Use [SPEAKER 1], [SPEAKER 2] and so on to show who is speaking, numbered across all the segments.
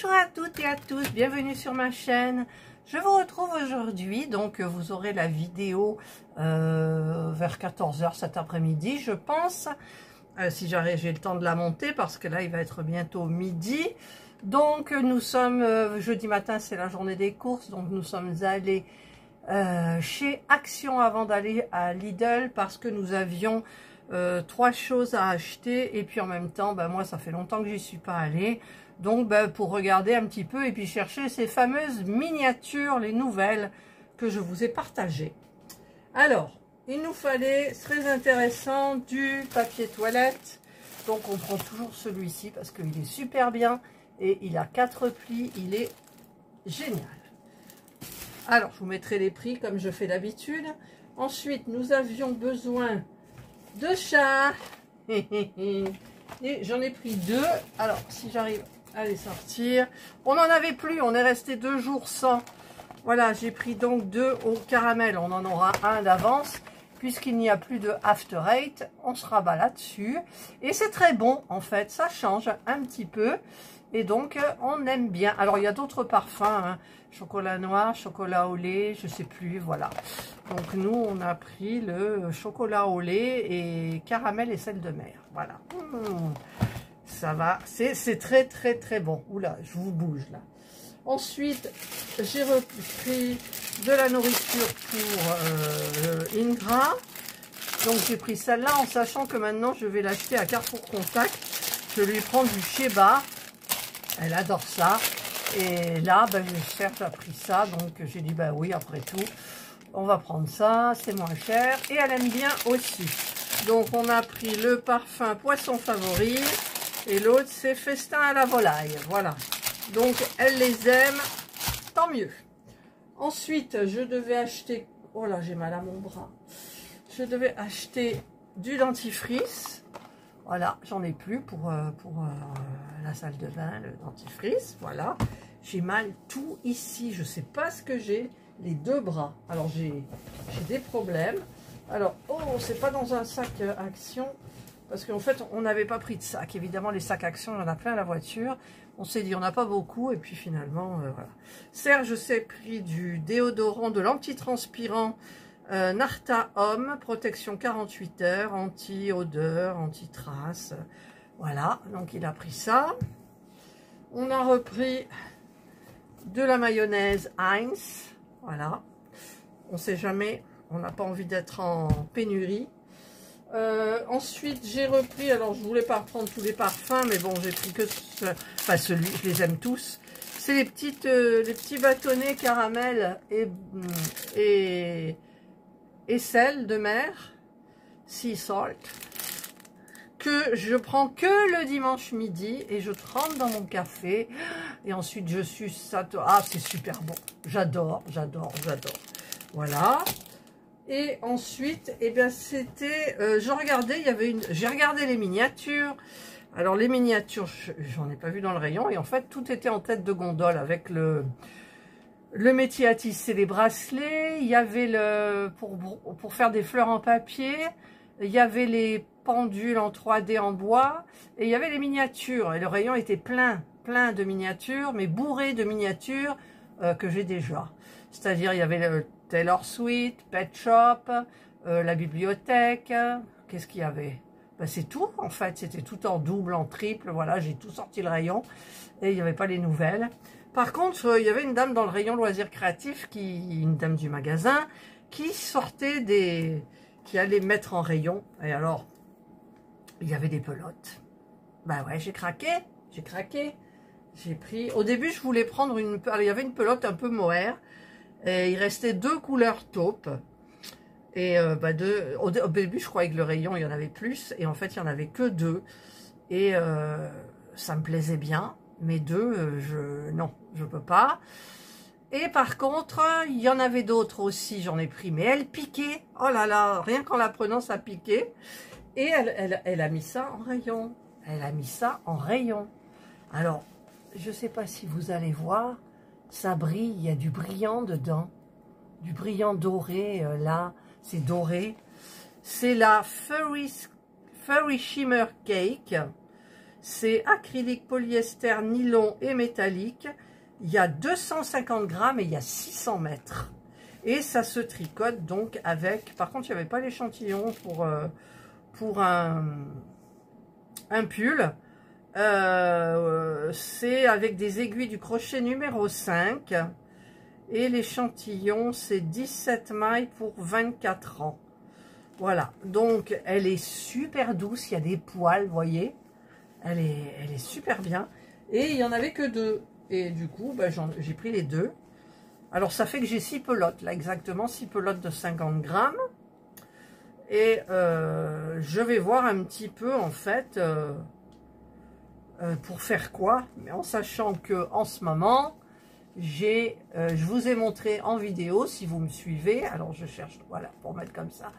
[SPEAKER 1] Bonjour à toutes et à tous, bienvenue sur ma chaîne. Je vous retrouve aujourd'hui, donc vous aurez la vidéo vers 14 h cet après-midi, je pense, si j'ai le temps de la monter, parce que là il va être bientôt midi. Donc nous sommes, jeudi matin c'est la journée des courses, donc nous sommes allés chez Action avant d'aller à Lidl, parce que nous avions 3 choses à acheter, et puis en même temps, moi ça fait longtemps que j'y suis pas allée. Donc pour regarder un petit peu et puis chercher ces fameuses miniatures, les nouvelles que je vous ai partagées. Alors, il nous fallait, c'est très intéressant, du papier toilette. Donc on prend toujours celui-ci parce qu'il est super bien et il a 4 plis, il est génial. Alors je vous mettrai les prix comme je fais d'habitude. Ensuite nous avions besoin de chats. Et j'en ai pris 2. Alors si j'arrive à les sortir, on n'en avait plus, on est resté 2 jours sans. Voilà, j'ai pris donc 2 au caramel, on en aura un d'avance puisqu'il n'y a plus de After Eight, on se rabat là-dessus et c'est très bon en fait, ça change un petit peu et donc on aime bien. Alors il y a d'autres parfums, hein, chocolat noir, chocolat au lait, je sais plus, voilà. Donc nous on a pris le chocolat au lait et caramel et sel de mer, voilà. Ça va, c'est très bon. Oula, je vous bouge là. Ensuite, j'ai repris de la nourriture pour Ingra. Donc j'ai pris celle-là en sachant que maintenant je vais l'acheter à Carrefour Contact. Je lui prends du Sheba. Elle adore ça. Et là, Serge a pris ça. Donc j'ai dit, oui, après tout, on va prendre ça. C'est moins cher. Et elle aime bien aussi. Donc on a pris le parfum Poisson Favori. Et l'autre, c'est Festin à la volaille. Voilà. Donc, elle les aime. Tant mieux. Ensuite, je devais acheter... Oh là, j'ai mal à mon bras. Je devais acheter du dentifrice. Voilà, j'en ai plus pour la salle de bain, le dentifrice. Voilà. J'ai mal tout ici. Je ne sais pas ce que j'ai. Les 2 bras. Alors, j'ai des problèmes. Alors, oh, c'est pas dans un sac Action. Parce qu'en fait, on n'avait pas pris de sac. Évidemment, les sacs Action, il y en a plein à la voiture. On s'est dit, on n'a pas beaucoup. Et puis finalement, voilà. Serge s'est pris du déodorant, de l'antitranspirant Narta Homme, protection 48 heures, anti-odeur, anti-trace. Voilà, donc il a pris ça. On a repris de la mayonnaise Heinz. Voilà. On ne sait jamais, on n'a pas envie d'être en pénurie. Ensuite j'ai repris, alors je voulais pas reprendre tous les parfums, mais bon j'ai pris que celui, je les aime tous. C'est les petits bâtonnets caramel et sel de mer, sea salt, que je prends que le dimanche midi et je trempe dans mon café et ensuite je suce ça. Ah, c'est super bon, j'adore. Voilà. Et ensuite, eh bien, c'était, j'ai regardé les miniatures. Alors, les miniatures, j'en ai pas vu dans le rayon. Et en fait, tout était en tête de gondole avec le métier à tisser, les bracelets. Il y avait pour faire des fleurs en papier. Il y avait les pendules en 3D en bois. Et il y avait les miniatures. Et le rayon était plein de miniatures, mais bourré de miniatures que j'ai déjà. C'est-à-dire, il y avait le Taylor Swift, Pet Shop, la bibliothèque. Qu'est-ce qu'il y avait? C'est tout, en fait. C'était tout en double, en triple. Voilà, j'ai tout sorti le rayon. Et il n'y avait pas les nouvelles. Par contre, il y avait une dame dans le rayon loisirs créatifs, une dame du magasin, qui sortait qui allait mettre en rayon. Et alors, il y avait des pelotes. Ouais, j'ai craqué. J'ai pris... Au début, je voulais prendre alors, il y avait une pelote un peu mohair. Et il restait 2 couleurs taupe. Et au début, je croyais que le rayon, il y en avait plus. Et en fait, il n'y en avait que 2. Et ça me plaisait bien. Mais 2, non, je peux pas. Et par contre, il y en avait d'autres aussi, j'en ai pris. Mais elle piquait. Oh là là, rien qu'en la prenant, ça piquait. Et elle a mis ça en rayon. Alors, je ne sais pas si vous allez voir. Ça brille, il y a du brillant dedans, du brillant doré, là, c'est doré. C'est la Furry Shimmer Cake, C'est acrylique, polyester, nylon et métallique. Il y a 250 grammes et il y a 600 mètres. Et ça se tricote donc avec... Par contre, il n'y avait pas l'échantillon pour un pull. C'est avec des aiguilles du crochet numéro 5. Et l'échantillon, c'est 17 mailles pour 24 ans. Voilà. Donc, elle est super douce. Il y a des poils, vous voyez. Elle est super bien. Et il n'y en avait que 2. Et du coup, ben, j'ai pris les 2. Alors, ça fait que j'ai 6 pelotes, là, exactement, 6 pelotes de 50 grammes. Et je vais voir un petit peu, en fait, pour faire quoi. Mais en sachant que en ce moment, je vous ai montré en vidéo, si vous me suivez. Alors, je cherche, voilà, pour mettre comme ça.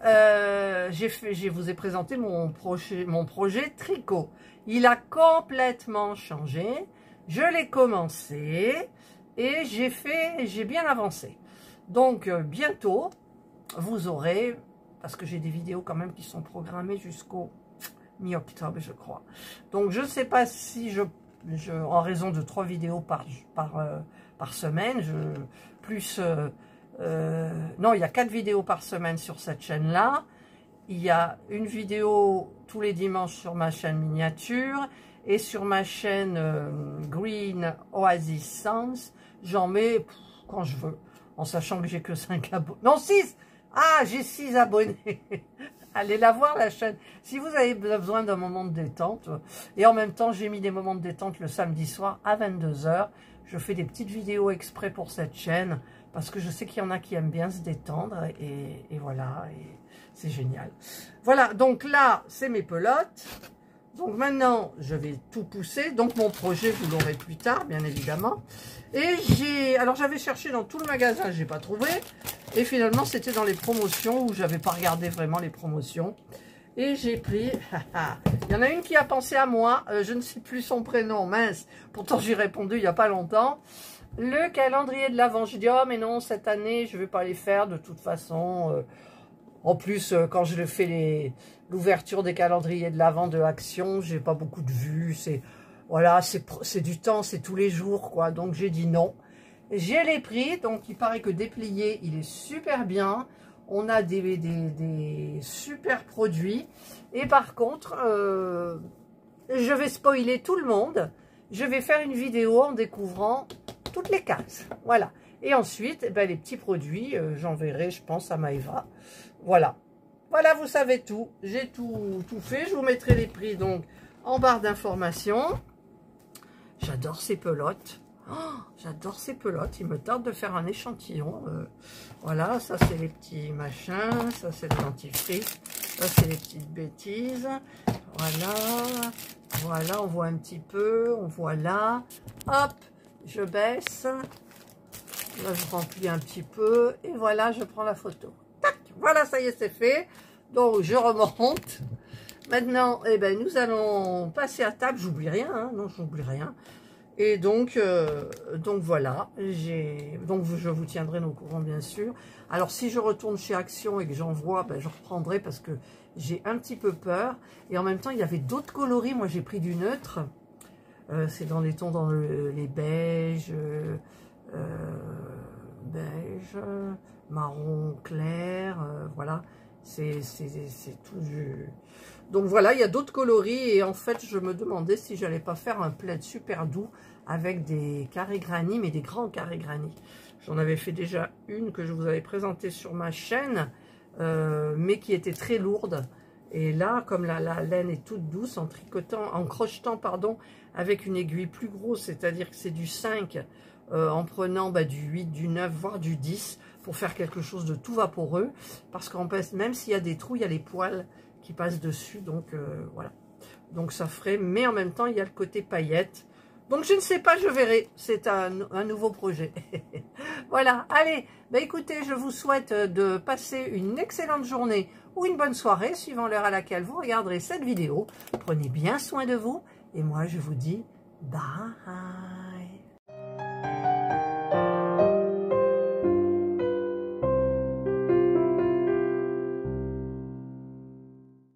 [SPEAKER 1] Je vous ai présenté mon projet tricot. Il a complètement changé. Je l'ai commencé. Et j'ai bien avancé. Donc, bientôt, vous aurez, parce que j'ai des vidéos quand même qui sont programmées jusqu'au mi-octobre, je crois. Donc, je ne sais pas si en raison de 3 vidéos par semaine, non, il y a 4 vidéos par semaine sur cette chaîne-là. Il y a une vidéo tous les dimanches sur ma chaîne miniature. Et sur ma chaîne Green Oasis Sounds, j'en mets quand je veux, en sachant que j'ai que 5 abonnés. Non, 6. Ah, j'ai 6 abonnés. Allez la voir, la chaîne. Si vous avez besoin d'un moment de détente. Et en même temps, j'ai mis des moments de détente le samedi soir à 22 h. Je fais des petites vidéos exprès pour cette chaîne, parce que je sais qu'il y en a qui aiment bien se détendre. Et voilà, et c'est génial. Voilà, donc là, c'est mes pelotes. Donc maintenant, je vais tout pousser. Donc mon projet, vous l'aurez plus tard, bien évidemment. Et alors j'avais cherché dans tout le magasin, j'ai pas trouvé. Et finalement, c'était dans les promotions où j'avais pas regardé vraiment les promotions. Et j'ai pris, il y en a une qui a pensé à moi. Je ne sais plus son prénom, mince. Pourtant, j'ai répondu il y a pas longtemps. Le calendrier de l'Avent. Je dis, oh mais non, cette année, je vais pas les faire de toute façon. En plus, quand je fais l'ouverture des calendriers de l'Avent de Action, j'ai pas beaucoup de vues. Voilà, c'est du temps, c'est tous les jours, quoi. Donc, j'ai dit non. J'ai les prix. Donc, il paraît que déplié, il est super bien. On a des super produits. Et par contre, je vais spoiler tout le monde. Je vais faire une vidéo en découvrant toutes les cases. Voilà. Et ensuite, eh ben, les petits produits, j'enverrai, je pense, à Maëva. Voilà. Voilà, vous savez tout. J'ai tout fait. Je vous mettrai les prix donc en barre d'informations. J'adore ces pelotes. Oh, j'adore ces pelotes. Il me tarde de faire un échantillon. Voilà, ça c'est les petits machins. Ça c'est le dentifrice. Ça c'est les petites bêtises. Voilà. Voilà, on voit un petit peu. On voit là. Hop, je baisse. Là, je remplis un petit peu. Et voilà, je prends la photo. Tac, voilà, ça y est, c'est fait. Donc, je remonte. Maintenant, eh ben, nous allons passer à table. J'oublie rien, hein. Non, j'oublie rien. Et donc voilà. Donc, je vous tiendrai au courant, bien sûr. Alors, si je retourne chez Action et que j'en vois, ben, je reprendrai parce que j'ai un petit peu peur. Et en même temps, il y avait d'autres coloris. Moi, j'ai pris du neutre. C'est dans les tons, dans les beiges... beige, marron clair, voilà, c'est tout du... Donc voilà, il y a d'autres coloris et en fait, je me demandais si j'allais pas faire un plaid super doux avec des carrés granit, mais des grands carrés granit. J'en avais fait déjà une que je vous avais présentée sur ma chaîne, mais qui était très lourde. Et là, comme la laine est toute douce, en crochetant, pardon, avec une aiguille plus grosse, c'est-à-dire que c'est du 5, en prenant du 8, du 9, voire du 10, pour faire quelque chose de tout vaporeux. Parce qu'en fait, même s'il y a des trous, il y a les poils qui passent dessus. Donc, voilà. Donc, ça ferait... Mais en même temps, il y a le côté paillette. Donc, je ne sais pas, je verrai. C'est un nouveau projet. Voilà. Allez, écoutez, je vous souhaite de passer une excellente journée ou une bonne soirée, suivant l'heure à laquelle vous regarderez cette vidéo. Prenez bien soin de vous. Et moi, je vous dis bye.